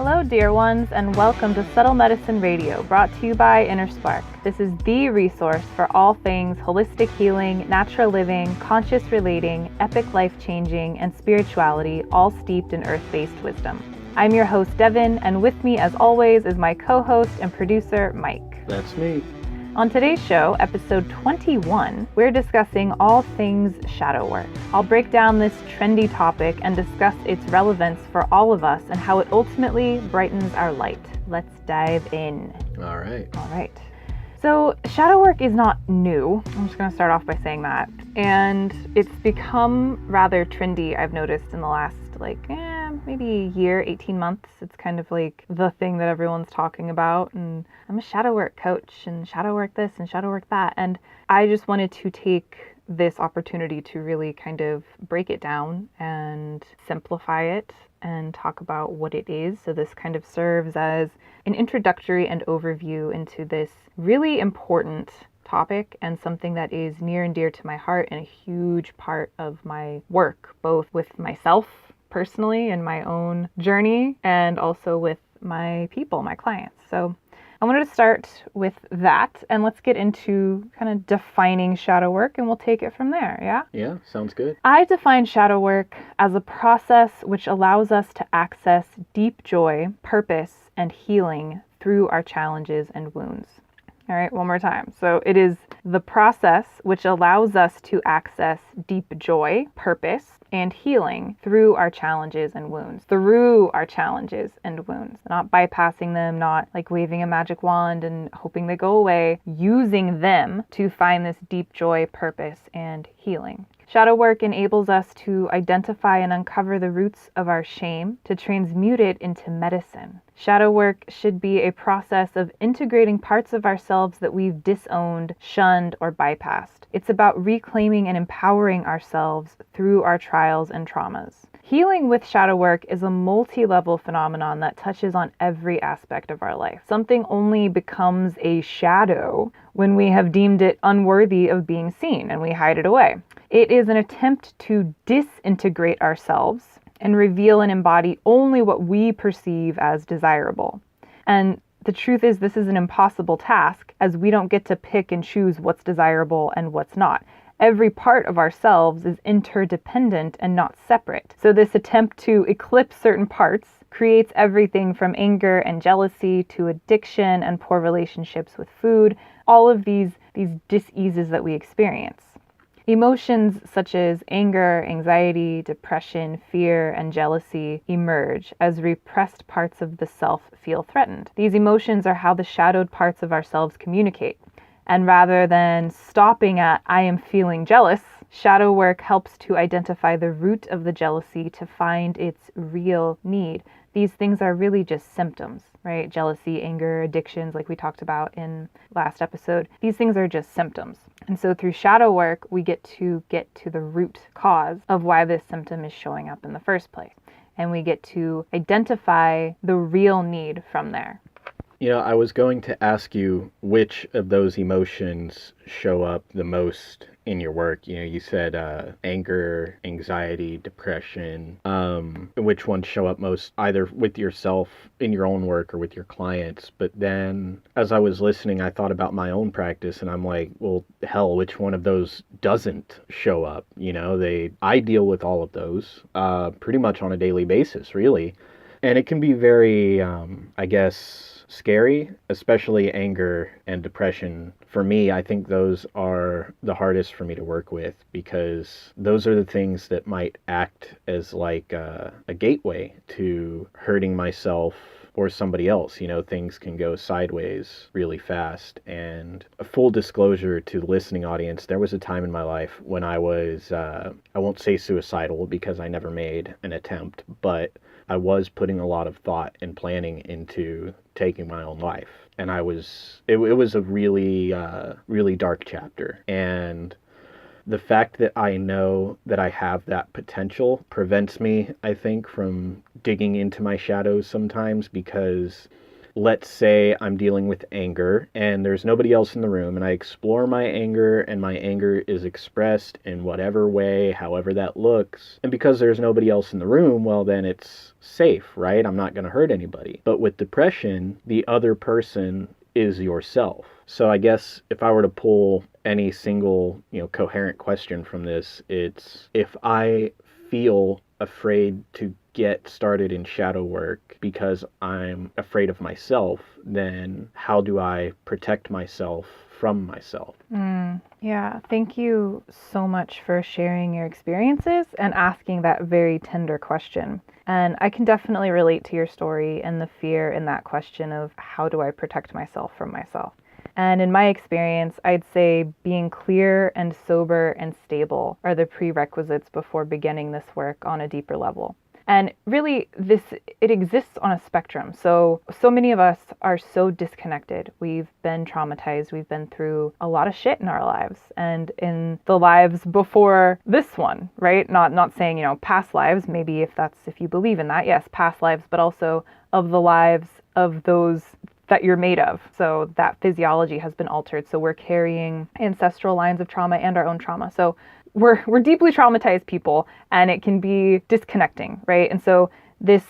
Hello, dear ones, and welcome to Subtle Medicine Radio, brought to you by Inner Spark. This is the resource for all things holistic healing, natural living, conscious relating, epic life-changing, and spirituality, all steeped in earth-based wisdom. I'm your host, Devin, and with me, as always, is my co-host and producer, Mike. That's me. On today's show, episode 21, we're discussing all things shadow work. I'll break down this trendy topic and discuss its relevance for all of us and how it ultimately brightens our light. Let's dive in. All right. So shadow work is not new. I'm just going to start off by saying that. And it's become rather trendy, I've noticed, in the last maybe a year, 18 months. It's kind of like the thing that everyone's talking about. And I'm a shadow work coach and shadow work this and shadow work that. And I just wanted to take this opportunity to really kind of break it down and simplify it and talk about what it is. So this kind of serves as an introductory and overview into this really important topic and something that is near and dear to my heart and a huge part of my work, both with myself personally in my own journey and also with my people, my clients. So I wanted to start with that, and let's get into kind of defining shadow work, and we'll take it from there, yeah? Yeah, sounds good. I define shadow work as a process which allows us to access deep joy, purpose, and healing through our challenges and wounds. All right, one more time. So it is the process which allows us to access deep joy, purpose, and healing through our challenges and wounds. Through our challenges and wounds. Not bypassing them, not like waving a magic wand and hoping they go away. Using them to find this deep joy, purpose, and healing. Shadow work enables us to identify and uncover the roots of our shame, to transmute it into medicine. Shadow work should be a process of integrating parts of ourselves that we've disowned, shunned, or bypassed. It's about reclaiming and empowering ourselves through our trials and traumas. Healing with shadow work is a multi-level phenomenon that touches on every aspect of our life. Something only becomes a shadow when we have deemed it unworthy of being seen and we hide it away. It is an attempt to disintegrate ourselves and reveal and embody only what we perceive as desirable. And the truth is, this is an impossible task, as we don't get to pick and choose what's desirable and what's not. Every part of ourselves is interdependent and not separate. So this attempt to eclipse certain parts creates everything from anger and jealousy to addiction and poor relationships with food, all of these dis-eases that we experience. Emotions such as anger, anxiety, depression, fear, and jealousy emerge as repressed parts of the self feel threatened. These emotions are how the shadowed parts of ourselves communicate. And rather than stopping at, I am feeling jealous, shadow work helps to identify the root of the jealousy to find its real need. These things are really just symptoms, right? Jealousy, anger, addictions, like we talked about in last episode. These things are just symptoms. And so through shadow work, we get to the root cause of why this symptom is showing up in the first place. And we get to identify the real need from there. You know, I was going to ask you which of those emotions show up the most in your work. You know, you said anger, anxiety, depression. Which ones show up most either with yourself in your own work or with your clients? But then as I was listening, I thought about my own practice and I'm like, well, hell, which one of those doesn't show up? You know, I deal with all of those pretty much on a daily basis, really. And it can be very, scary, especially anger and depression. For me, I think those are the hardest for me to work with because those are the things that might act as like a gateway to hurting myself or somebody else. You know, things can go sideways really fast. And a full disclosure to the listening audience, there was a time in my life when I was, I won't say suicidal because I never made an attempt, but I was putting a lot of thought and planning into taking my own life. And it was a really, really dark chapter. And the fact that I know that I have that potential prevents me, I think, from digging into my shadows sometimes because let's say I'm dealing with anger and there's nobody else in the room, and I explore my anger, and my anger is expressed in whatever way, however that looks. And because there's nobody else in the room, well, then it's safe, right? I'm not going to hurt anybody. But with depression, the other person is yourself. So I guess if I were to pull any single, coherent question from this, it's if I feel afraid to get started in shadow work because I'm afraid of myself, then how do I protect myself from myself? Yeah, thank you so much for sharing your experiences and asking that very tender question. And I can definitely relate to your story and the fear in that question of how do I protect myself from myself. And in my experience, I'd say being clear and sober and stable are the prerequisites before beginning this work on a deeper level. And really, it exists on a spectrum. So many of us are so disconnected. We've been traumatized. We've been through a lot of shit in our lives and in the lives before this one, right? Not saying, past lives, maybe if you believe in that, yes, past lives, but also of the lives of those that you're made of. So that physiology has been altered. So we're carrying ancestral lines of trauma and our own trauma. So we're deeply traumatized people, and it can be disconnecting, right? And so this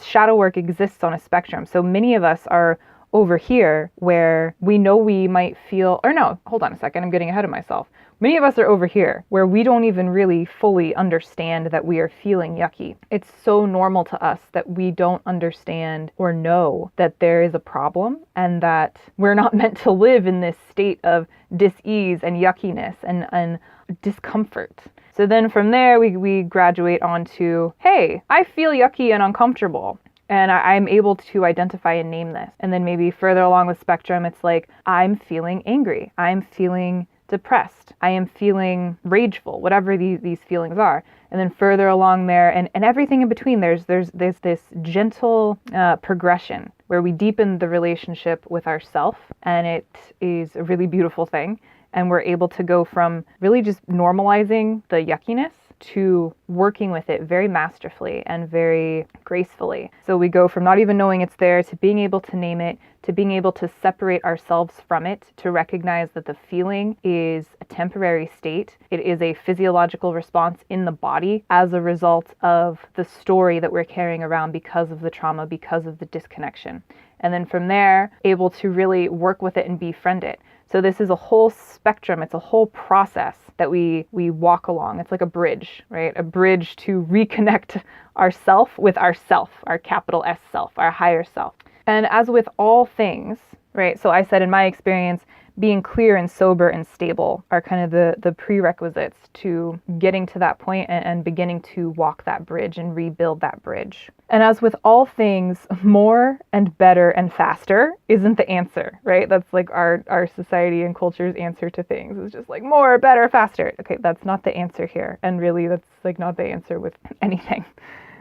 shadow work exists on a spectrum. So many of us are over here where we know we might feel, or no, hold on a second, I'm getting ahead of myself. Many of us are over here where we don't even really fully understand that we are feeling yucky. It's so normal to us that we don't understand or know that there is a problem and that we're not meant to live in this state of dis-ease and yuckiness and discomfort. So then from there, we graduate on to, hey, I feel yucky and uncomfortable. And I'm able to identify and name this. And then maybe further along the spectrum, it's like, I'm feeling angry. I'm feeling depressed. I am feeling rageful, whatever these feelings are. And then further along there, and everything in between, there's this gentle progression where we deepen the relationship with ourself. And it is a really beautiful thing. And we're able to go from really just normalizing the yuckiness to working with it very masterfully and very gracefully. So we go from not even knowing it's there to being able to name it, to being able to separate ourselves from it, to recognize that the feeling is a temporary state. It is a physiological response in the body as a result of the story that we're carrying around because of the trauma, because of the disconnection. And then from there, able to really work with it and befriend it. So this is a whole spectrum. It's a whole process that we walk along. It's like a bridge, right? A bridge to reconnect ourself with ourself, our capital S self, our higher self. And as with all things, right? So I said in my experience, being clear and sober and stable are kind of the prerequisites to getting to that point and beginning to walk that bridge and rebuild that bridge. And as with all things, more and better and faster isn't the answer, right? That's like our society and culture's answer to things. It's just like more, better, faster. Okay, that's not the answer here. And really, that's like not the answer with anything.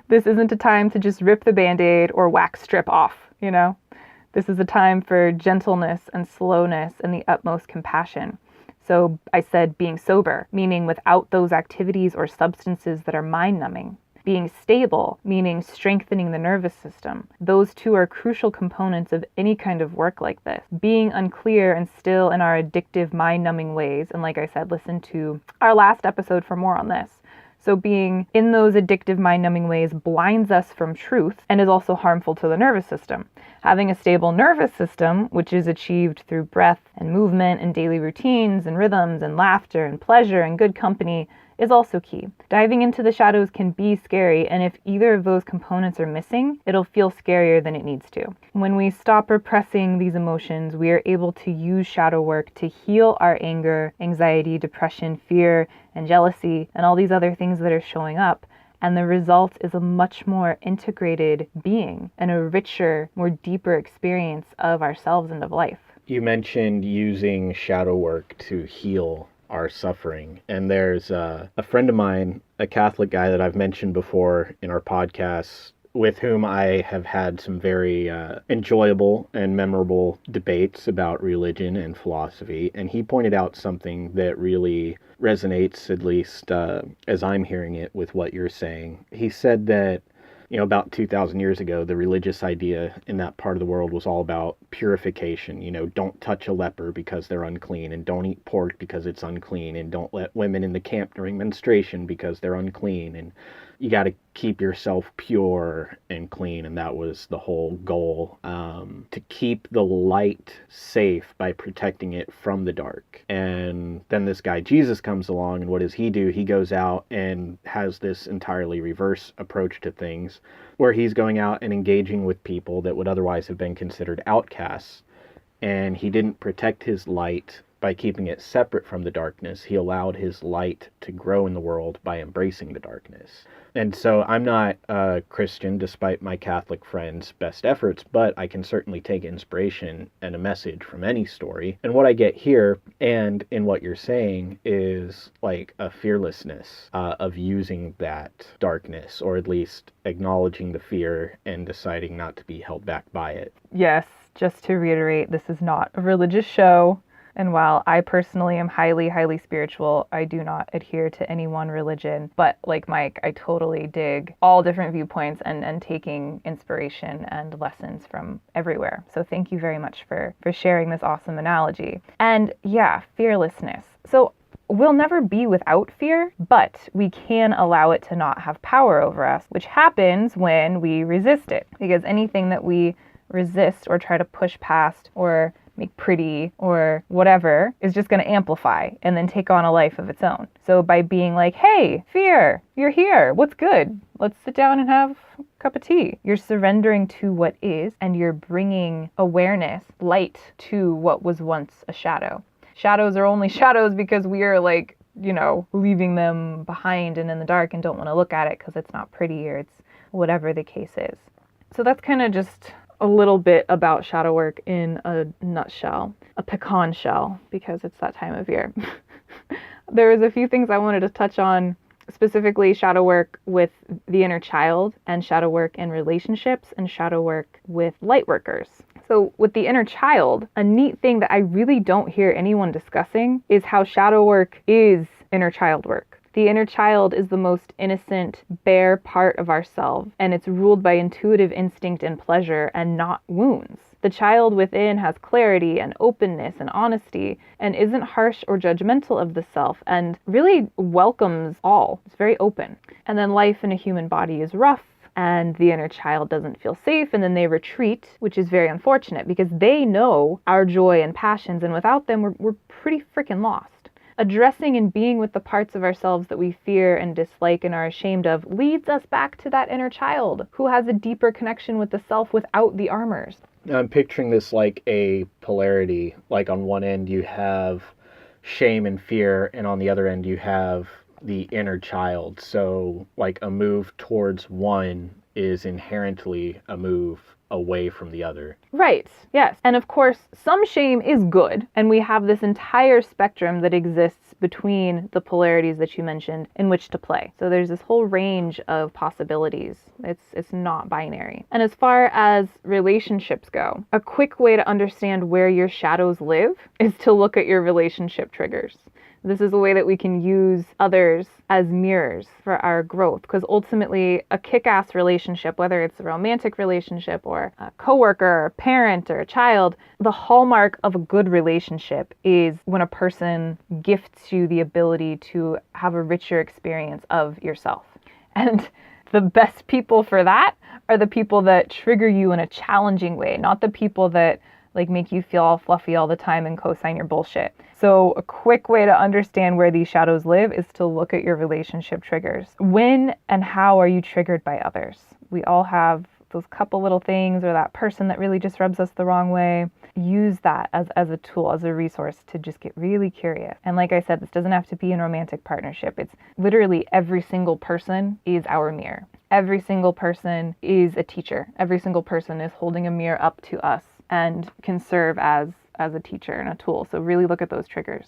This isn't a time to just rip the Band-Aid or wax strip off, This is a time for gentleness and slowness and the utmost compassion. So I said being sober, meaning without those activities or substances that are mind-numbing. Being stable, meaning strengthening the nervous system. Those two are crucial components of any kind of work like this. Being unclear and still in our addictive, mind-numbing ways, and like I said, listen to our last episode for more on this. So being in those addictive, mind-numbing ways blinds us from truth and is also harmful to the nervous system. Having a stable nervous system, which is achieved through breath and movement and daily routines and rhythms and laughter and pleasure and good company, is also key. Diving into the shadows can be scary, and if either of those components are missing, it'll feel scarier than it needs to. When we stop repressing these emotions, we are able to use shadow work to heal our anger, anxiety, depression, fear, and jealousy, and all these other things that are showing up. And the result is a much more integrated being and a richer, more deeper experience of ourselves and of life. You mentioned using shadow work to heal our suffering. And there's a friend of mine, a Catholic guy that I've mentioned before in our podcasts, with whom I have had some very enjoyable and memorable debates about religion and philosophy. And he pointed out something that really resonates, at least as I'm hearing it, with what you're saying. He said that about 2,000 years ago, the religious idea in that part of the world was all about purification. Don't touch a leper because they're unclean, and don't eat pork because it's unclean, and don't let women in the camp during menstruation because they're unclean, and you got to keep yourself pure and clean. And that was the whole goal, to keep the light safe by protecting it from the dark. And then this guy Jesus comes along, and what does he do? He goes out and has this entirely reverse approach to things, where he's going out and engaging with people that would otherwise have been considered outcasts. And he didn't protect his light by keeping it separate from the darkness. He allowed his light to grow in the world by embracing the darkness. And so I'm not a Christian, despite my Catholic friends' best efforts, but I can certainly take inspiration and a message from any story. And what I get here and in what you're saying is like a fearlessness of using that darkness, or at least acknowledging the fear and deciding not to be held back by it. Yes, just to reiterate, this is not a religious show. And while I personally am highly, highly spiritual, I do not adhere to any one religion. But like Mike, I totally dig all different viewpoints and taking inspiration and lessons from everywhere. So thank you very much for sharing this awesome analogy. And yeah, fearlessness. So we'll never be without fear, but we can allow it to not have power over us, which happens when we resist it. Because anything that we resist or try to push past or make pretty or whatever is just going to amplify and then take on a life of its own. So by being like, hey, fear, you're here. What's good? Let's sit down and have a cup of tea. You're surrendering to what is, and you're bringing awareness, light to what was once a shadow. Shadows are only shadows because we are leaving them behind and in the dark and don't want to look at it because it's not pretty, or it's whatever the case is. So that's kind of just a little bit about shadow work in a nutshell, a pecan shell, because it's that time of year. There was a few things I wanted to touch on, specifically shadow work with the inner child, and shadow work in relationships, and shadow work with light workers. So with the inner child, a neat thing that I really don't hear anyone discussing is how shadow work is inner child work. The inner child is the most innocent, bare part of ourselves, and it's ruled by intuitive instinct and pleasure and not wounds. The child within has clarity and openness and honesty, and isn't harsh or judgmental of the self, and really welcomes all. It's very open. And then life in a human body is rough, and the inner child doesn't feel safe, and then they retreat, which is very unfortunate because they know our joy and passions, and without them, we're pretty freaking lost. Addressing and being with the parts of ourselves that we fear and dislike and are ashamed of leads us back to that inner child who has a deeper connection with the self without the armors. I'm picturing this like a polarity. Like on one end you have shame and fear, and on the other end you have the inner child. So like a move towards one is inherently a move away from the other. Right, yes. And of course, some shame is good, and we have this entire spectrum that exists between the polarities that you mentioned in which to play. So there's this whole range of possibilities. It's not binary. And as far as relationships go, a quick way to understand where your shadows live is to look at your relationship triggers. This is a way that we can use others as mirrors for our growth, because ultimately a kick-ass relationship, whether it's a romantic relationship or a coworker or a parent or a child, the hallmark of a good relationship is when a person gifts you the ability to have a richer experience of yourself. And the best people for that are the people that trigger you in a challenging way, not the people that make you feel all fluffy all the time and co-sign your bullshit. So a quick way to understand where these shadows live is to look at your relationship triggers. When and how are you triggered by others? We all have those couple little things, or that person that really just rubs us the wrong way. Use that as a tool, as a resource to just get really curious. And like I said, this doesn't have to be in a romantic partnership. It's literally every single person is our mirror. Every single person is a teacher. Every single person is holding a mirror up to us and can serve as a teacher and a tool. So really look at those triggers.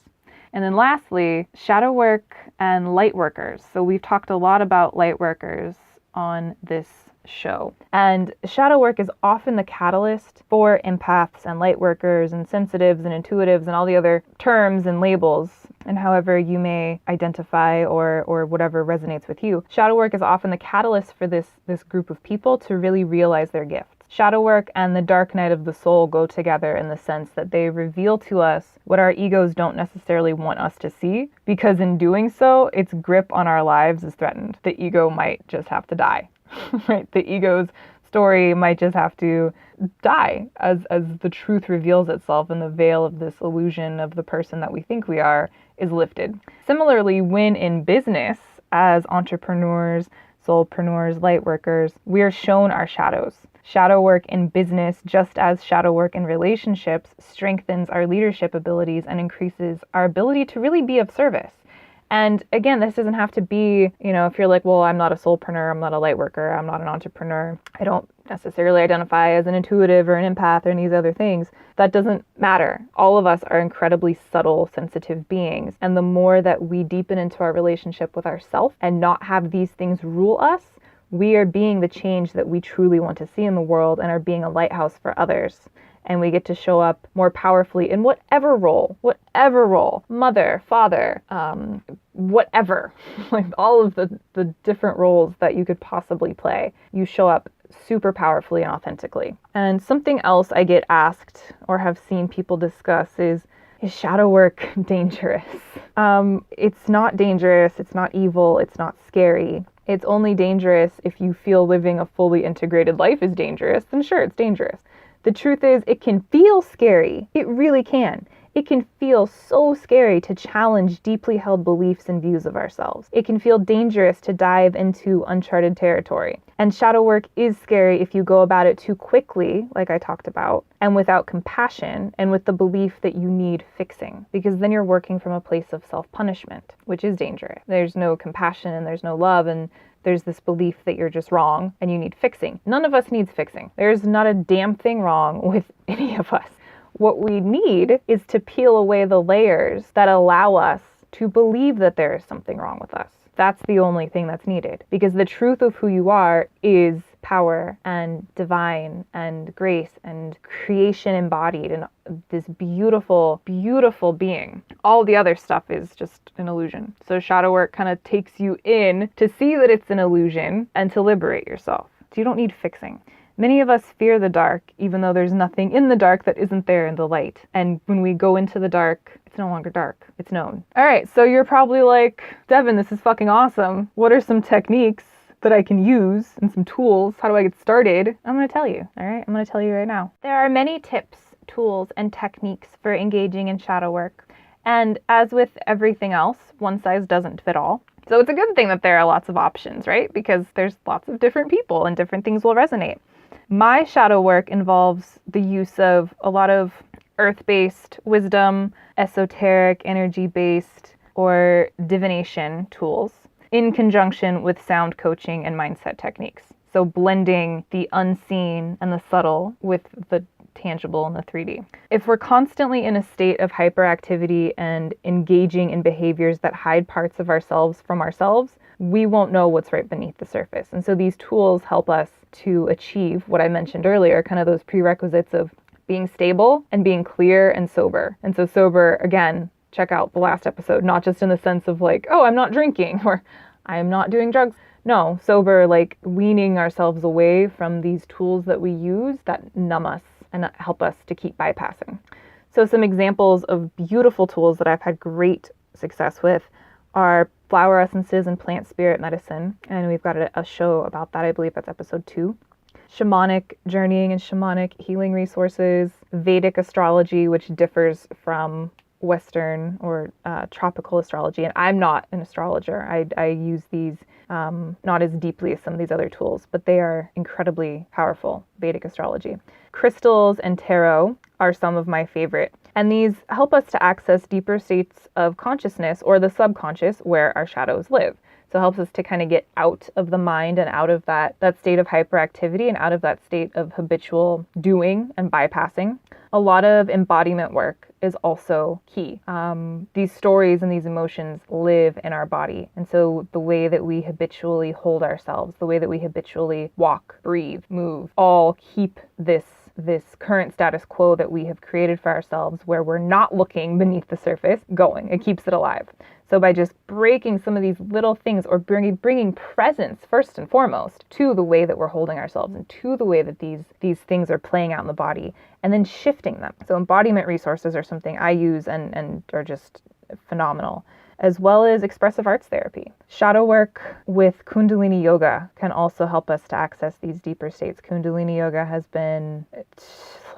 And then lastly, shadow work and light workers. So we've talked a lot about light workers on this show. And shadow work is often the catalyst for empaths and light workers and sensitives and intuitives and all the other terms and labels and however you may identify or whatever resonates with you. Shadow work is often the catalyst for this group of people to really realize their gifts. Shadow work and the dark night of the soul go together in the sense that they reveal to us what our egos don't necessarily want us to see, because in doing so, its grip on our lives is threatened. The ego might just have to die, right? The ego's story might just have to die as the truth reveals itself and the veil of this illusion of the person that we think we are is lifted. Similarly, when in business, as entrepreneurs, soulpreneurs, light workers, we are shown our shadows. Shadow work in business, just as shadow work in relationships, strengthens our leadership abilities and increases our ability to really be of service. And again, this doesn't have to be, if you're like, well, I'm not a soulpreneur, I'm not a light worker, I'm not an entrepreneur, I don't necessarily identify as an intuitive or an empath or any of these other things. That doesn't matter. All of us are incredibly subtle, sensitive beings. And the more that we deepen into our relationship with ourselves and not have these things rule us, we are being the change that we truly want to see in the world and are being a lighthouse for others. And we get to show up more powerfully in whatever role, mother, father, whatever, like all of the different roles that you could possibly play. You show up super powerfully and authentically. And something else I get asked or have seen people discuss is shadow work dangerous? It's not dangerous, it's not evil, it's not scary. It's only dangerous if you feel living a fully integrated life is dangerous, then sure, it's dangerous. The truth is, it can feel scary. It really can. It can feel so scary to challenge deeply held beliefs and views of ourselves. It can feel dangerous to dive into uncharted territory. And shadow work is scary if you go about it too quickly, like I talked about, and without compassion and with the belief that you need fixing, because then you're working from a place of self-punishment, which is dangerous. There's no compassion and there's no love, and there's this belief that you're just wrong and you need fixing. None of us needs fixing. There's not a damn thing wrong with any of us. What we need is to peel away the layers that allow us to believe that there is something wrong with us. That's the only thing that's needed, because the truth of who you are is power and divine and grace and creation embodied in this beautiful, beautiful being. All the other stuff is just an illusion. So shadow work kind of takes you in to see that it's an illusion and to liberate yourself. So you don't need fixing. Many of us fear the dark, even though there's nothing in the dark that isn't there in the light. And when we go into the dark, it's no longer dark. It's known. All right, so you're probably like, Devin, this is fucking awesome. What are some techniques that I can use and some tools? How do I get started? I'm going to tell you. All right, I'm going to tell you right now. There are many tips, tools, and techniques for engaging in shadow work. And as with everything else, one size doesn't fit all. So it's a good thing that there are lots of options, right? Because there's lots of different people and different things will resonate. My shadow work involves the use of a lot of earth-based wisdom, esoteric, energy-based, or divination tools in conjunction with sound coaching and mindset techniques. So blending the unseen and the subtle with the tangible and the 3D. If we're constantly in a state of hyperactivity and engaging in behaviors that hide parts of ourselves from ourselves, we won't know what's right beneath the surface. And so these tools help us to achieve what I mentioned earlier, kind of those prerequisites of being stable and being clear and sober. And so sober, again, check out the last episode, not just in the sense of like, oh, I'm not drinking or I'm not doing drugs. No, sober, like weaning ourselves away from these tools that we use that numb us and help us to keep bypassing. So some examples of beautiful tools that I've had great success with are flower essences and plant spirit medicine. And we've got a show about that. I believe that's episode 2. Shamanic journeying and shamanic healing resources, Vedic astrology, which differs from Western or tropical astrology. And I'm not an astrologer. I use these not as deeply as some of these other tools, but they are incredibly powerful, Vedic astrology. Crystals and tarot are some of my favorite. And these help us to access deeper states of consciousness or the subconscious where our shadows live. So it helps us to kind of get out of the mind and out of that state of hyperactivity and out of that state of habitual doing and bypassing. A lot of embodiment work is also key. These stories and these emotions live in our body. And so the way that we habitually hold ourselves, the way that we habitually walk, breathe, move, all keep this this current status quo that we have created for ourselves, where we're not looking beneath the surface, going. It keeps it alive. So by just breaking some of these little things, or bringing presence first and foremost to the way that we're holding ourselves and to the way that these things are playing out in the body, and then shifting them. So embodiment resources are something I use and are just phenomenal, as well as expressive arts therapy. Shadow work with Kundalini yoga can also help us to access these deeper states. Kundalini yoga has been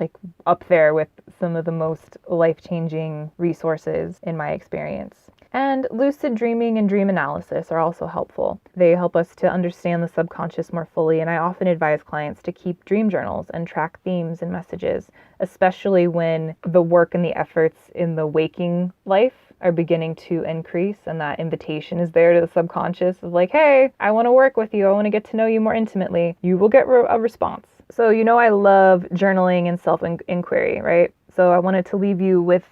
like up there with some of the most life-changing resources in my experience. And lucid dreaming and dream analysis are also helpful. They help us to understand the subconscious more fully, and I often advise clients to keep dream journals and track themes and messages, especially when the work and the efforts in the waking life are beginning to increase, and that invitation is there to the subconscious of like, hey, I want to work with you. I want to get to know you more intimately. You will get a response. So, I love journaling and self-inquiry, right? So I wanted to leave you with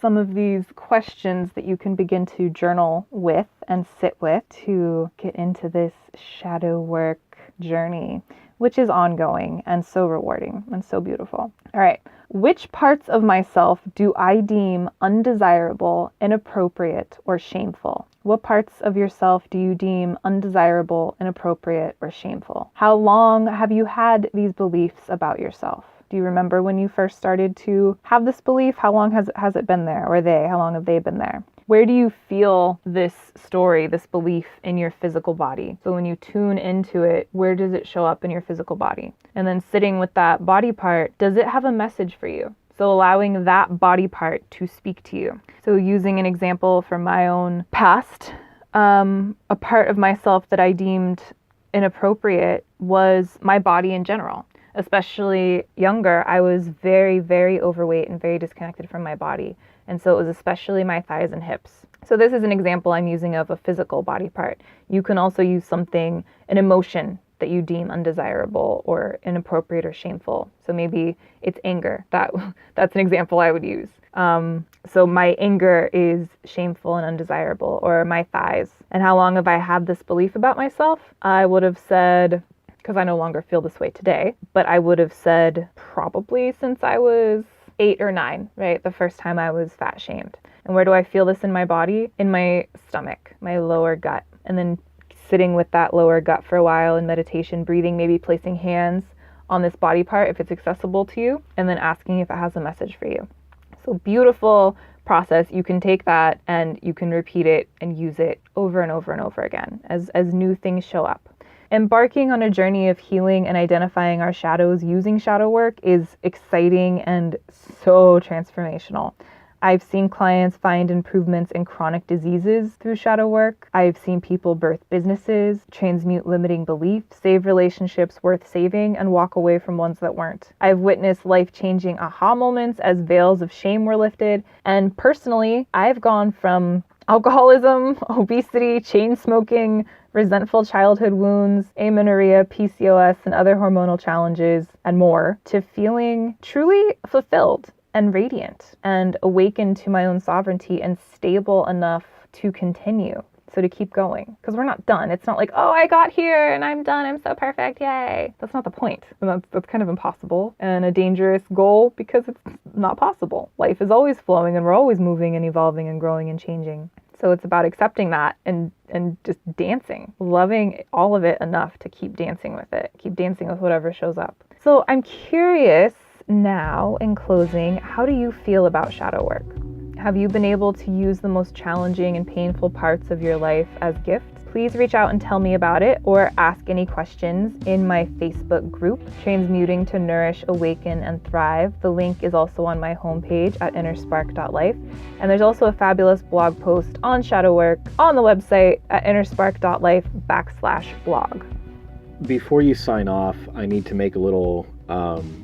some of these questions that you can begin to journal with and sit with to get into this shadow work journey, which is ongoing and so rewarding and so beautiful. All right. Which parts of myself do I deem undesirable, inappropriate, or shameful? What parts of yourself do you deem undesirable, inappropriate, or shameful? How long have you had these beliefs about yourself? Do you remember when you first started to have this belief? How long has it been there? Or how long have they been there? Where do you feel this story, this belief in your physical body? So when you tune into it, where does it show up in your physical body? And then sitting with that body part, does it have a message for you? So allowing that body part to speak to you. So using an example from my own past, a part of myself that I deemed inappropriate was my body in general. Especially younger, I was very, very overweight and very disconnected from my body. And so it was especially my thighs and hips. So this is an example I'm using of a physical body part. You can also use something, an emotion that you deem undesirable or inappropriate or shameful. So maybe it's anger. That's an example I would use. So my anger is shameful and undesirable, or my thighs. And how long have I had this belief about myself? I would have said, because I no longer feel this way today, but I would have said probably since I was 8 or 9, right? The first time I was fat shamed. And where do I feel this in my body? In my stomach, my lower gut. And then sitting with that lower gut for a while in meditation, breathing, maybe placing hands on this body part if it's accessible to you, and then asking if it has a message for you. So beautiful process. You can take that and you can repeat it and use it over and over and over again as new things show up. Embarking on a journey of healing and identifying our shadows using shadow work is exciting and so transformational. I've seen clients find improvements in chronic diseases through shadow work. I've seen people birth businesses, transmute limiting beliefs, save relationships worth saving, and walk away from ones that weren't. I've witnessed life-changing aha moments as veils of shame were lifted. And personally, I've gone from alcoholism, obesity, chain smoking, resentful childhood wounds, amenorrhea, PCOS, and other hormonal challenges, and more, to feeling truly fulfilled and radiant and awakened to my own sovereignty and stable enough to continue. So to keep going, because we're not done. It's not like, oh, I got here and I'm done. I'm so perfect. Yay. That's not the point. And that's kind of impossible and a dangerous goal because it's not possible. Life is always flowing and we're always moving and evolving and growing and changing. So it's about accepting that and just dancing, loving all of it enough to keep dancing with it, keep dancing with whatever shows up. So I'm curious now, in closing, how do you feel about shadow work? Have you been able to use the most challenging and painful parts of your life as gifts? Please reach out and tell me about it, or ask any questions in my Facebook group, Transmuting to Nourish, Awaken, and Thrive. The link is also on my homepage at innerspark.life. And there's also a fabulous blog post on shadow work on the website at innerspark.life/blog. Before you sign off, I need to make a little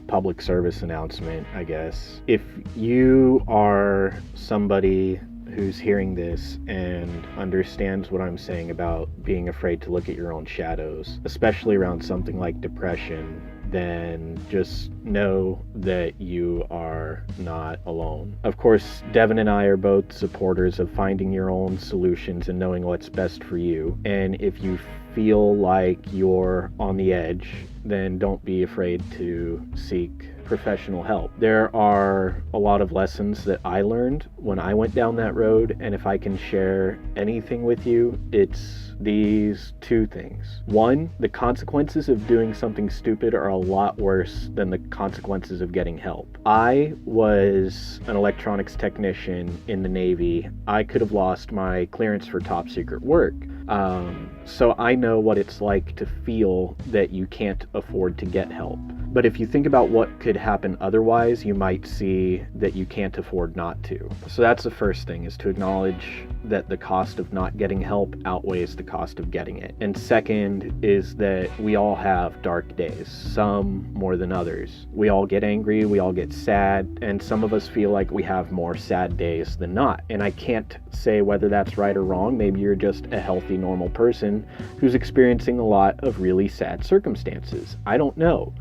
public service announcement, I guess. If you are somebody who's hearing this and understands what I'm saying about being afraid to look at your own shadows, especially around something like depression, then just know that you are not alone. Of course, Devin and I are both supporters of finding your own solutions and knowing what's best for you. And if you feel like you're on the edge then don't be afraid to seek professional help. There are a lot of lessons that I learned when I went down that road, and if I can share anything with you, it's these two things. One, the consequences of doing something stupid are a lot worse than the consequences of getting help. I was an electronics technician in the Navy. I could have lost my clearance for top secret work. So I know what it's like to feel that you can't afford to get help. But if you think about what could happen otherwise, you might see that you can't afford not to. So that's the first thing, is to acknowledge that the cost of not getting help outweighs the cost of getting it. And second is that we all have dark days, some more than others. We all get angry, we all get sad, and some of us feel like we have more sad days than not. And I can't say whether that's right or wrong. Maybe you're just a healthy, normal person who's experiencing a lot of really sad circumstances. I don't know.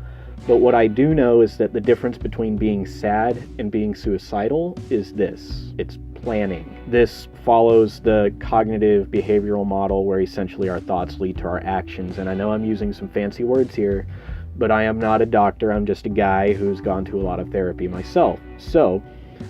But what I do know is that the difference between being sad and being suicidal is this: it's planning. This follows the cognitive behavioral model where essentially our thoughts lead to our actions. And I know I'm using some fancy words here, but I am not a doctor. I'm just a guy who's gone to a lot of therapy myself. So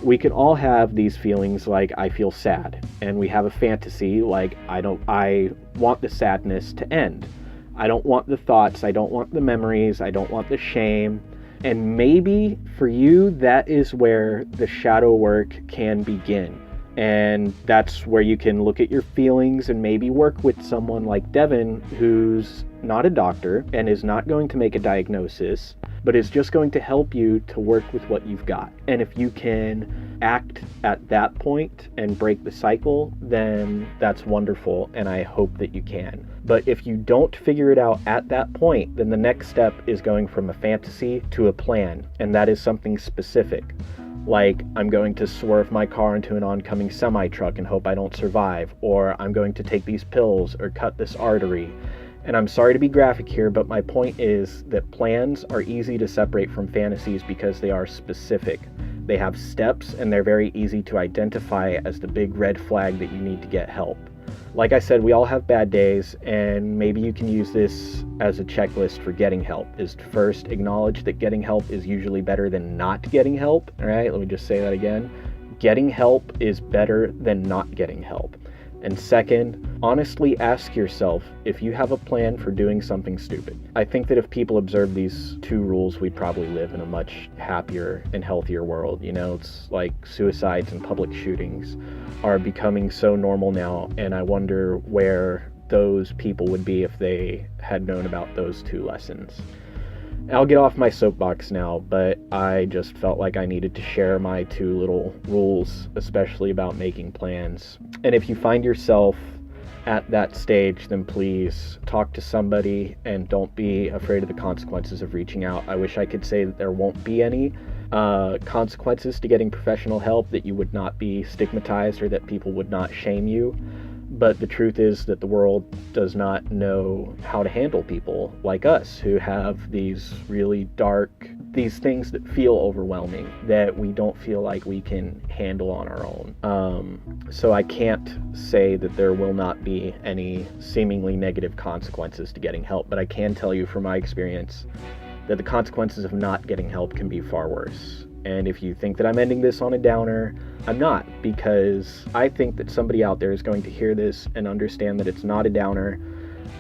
we can all have these feelings like I feel sad, and we have a fantasy like I want the sadness to end. I don't want the thoughts, I don't want the memories, I don't want the shame. And maybe for you, that is where the shadow work can begin. And that's where you can look at your feelings and maybe work with someone like Devin, who's not a doctor and is not going to make a diagnosis, but is just going to help you to work with what you've got. And if you can act at that point and break the cycle, then that's wonderful, and I hope that you can. But if you don't figure it out at that point, then the next step is going from a fantasy to a plan, and that is something specific. Like, I'm going to swerve my car into an oncoming semi-truck and hope I don't survive, or I'm going to take these pills or cut this artery. And I'm sorry to be graphic here, but my point is that plans are easy to separate from fantasies because they are specific. They have steps, and they're very easy to identify as the big red flag that you need to get help. Like I said, we all have bad days, and maybe you can use this as a checklist for getting help, is to first acknowledge that getting help is usually better than not getting help. All right, let me just say that again. Getting help is better than not getting help. And second, honestly ask yourself if you have a plan for doing something stupid. I think that if people observe these two rules, we'd probably live in a much happier and healthier world. You know, it's like suicides and public shootings are becoming so normal now, and I wonder where those people would be if they had known about those two lessons. I'll get off my soapbox now, but I just felt like I needed to share my two little rules, especially about making plans. And if you find yourself at that stage, then please talk to somebody and don't be afraid of the consequences of reaching out. I wish I could say that there won't be any consequences to getting professional help, that you would not be stigmatized or that people would not shame you. But the truth is that the world does not know how to handle people like us who have these really dark, these things that feel overwhelming, that we don't feel like we can handle on our own. So I can't say that there will not be any seemingly negative consequences to getting help, but I can tell you from my experience that the consequences of not getting help can be far worse. And if you think that I'm ending this on a downer, I'm not, because I think that somebody out there is going to hear this and understand that it's not a downer,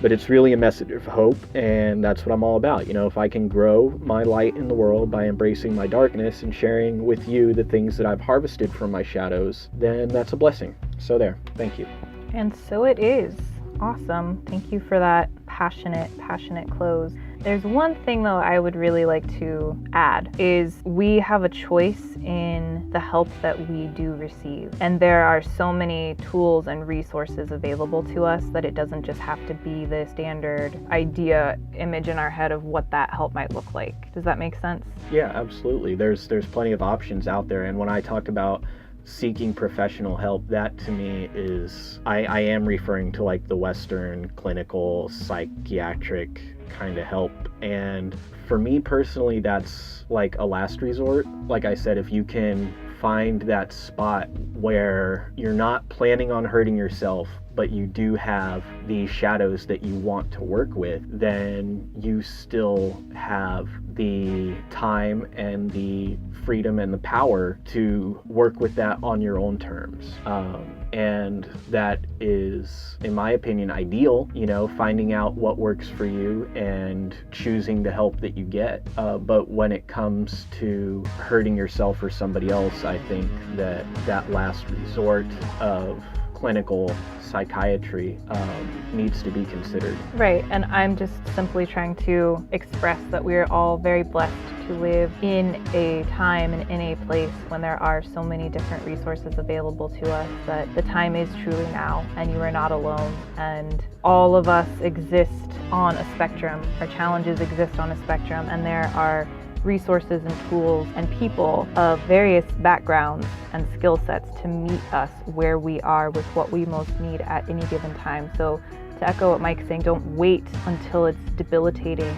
but it's really a message of hope, and that's what I'm all about. You know, if I can grow my light in the world by embracing my darkness and sharing with you the things that I've harvested from my shadows, then that's a blessing. So there, thank you. And so it is. Awesome. Thank you for that passionate close. There's one thing though I would really like to add is we have a choice in the help that we do receive. And there are so many tools and resources available to us that it doesn't just have to be the standard idea image in our head of what that help might look like. Does that make sense? Yeah, absolutely. There's plenty of options out there. And when I talk about seeking professional help, that to me is, I am referring to like the Western clinical psychiatric kind of help. And for me personally, that's like a last resort. Like I said, if you can find that spot where you're not planning on hurting yourself, but you do have these shadows that you want to work with, then you still have the time and the freedom and the power to work with that on your own terms. And that is, in my opinion, ideal, finding out what works for you and choosing the help that you get. But when it comes to hurting yourself or somebody else, I think that last resort of clinical psychiatry needs to be considered. Right, and I'm just simply trying to express that we're all very blessed to live in a time and in a place when there are so many different resources available to us, that the time is truly now and you are not alone, and all of us exist on a spectrum. Our challenges exist on a spectrum, and there are resources and tools and people of various backgrounds and skill sets to meet us where we are with what we most need at any given time. So to echo what Mike's saying, don't wait until it's debilitating.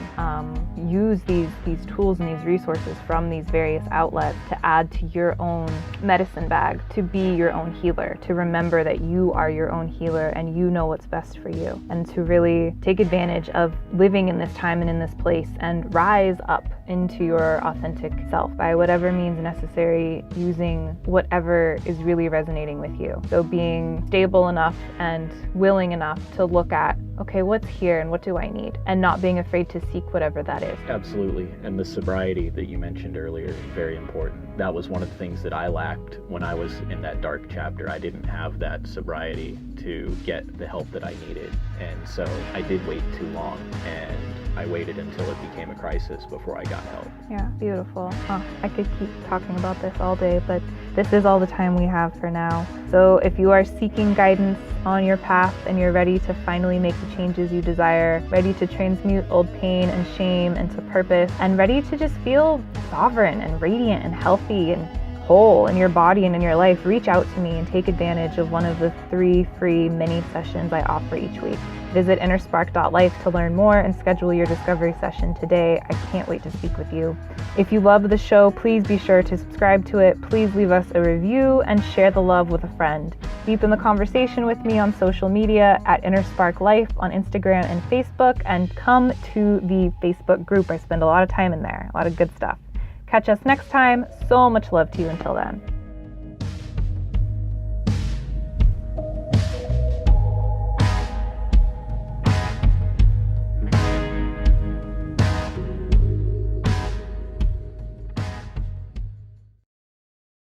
Use these tools and these resources from these various outlets to add to your own medicine bag, to be your own healer, to remember that you are your own healer and you know what's best for you, and to really take advantage of living in this time and in this place and rise up into your authentic self by whatever means necessary, using whatever is really resonating with you. So being stable enough and willing enough to look at, okay, what's here and what do I need? And not being afraid to seek whatever that is. Absolutely. And the sobriety that you mentioned earlier is very important. That was one of the things that I lacked when I was in that dark chapter. I didn't have that sobriety to get the help that I needed. And so I did wait too long, and I waited until it became a crisis before I got help. Yeah, beautiful. I could keep talking about this all day, but this is all the time we have for now. So if you are seeking guidance on your path and you're ready to finally make the changes you desire, ready to transmute old pain and shame into purpose, and ready to just feel sovereign and radiant and healthy and whole in your body and in your life, reach out to me and take advantage of one of the 3 free mini sessions I offer each week. Visit innerspark.life to learn more and schedule your discovery session today. I can't wait to speak with you. If you love the show, please be sure to subscribe to it. Please leave us a review and share the love with a friend. Deepen the conversation with me on social media at innersparklife on Instagram and Facebook, and come to the Facebook group. I spend a lot of time in there, a lot of good stuff. Catch us next time. So much love to you until then.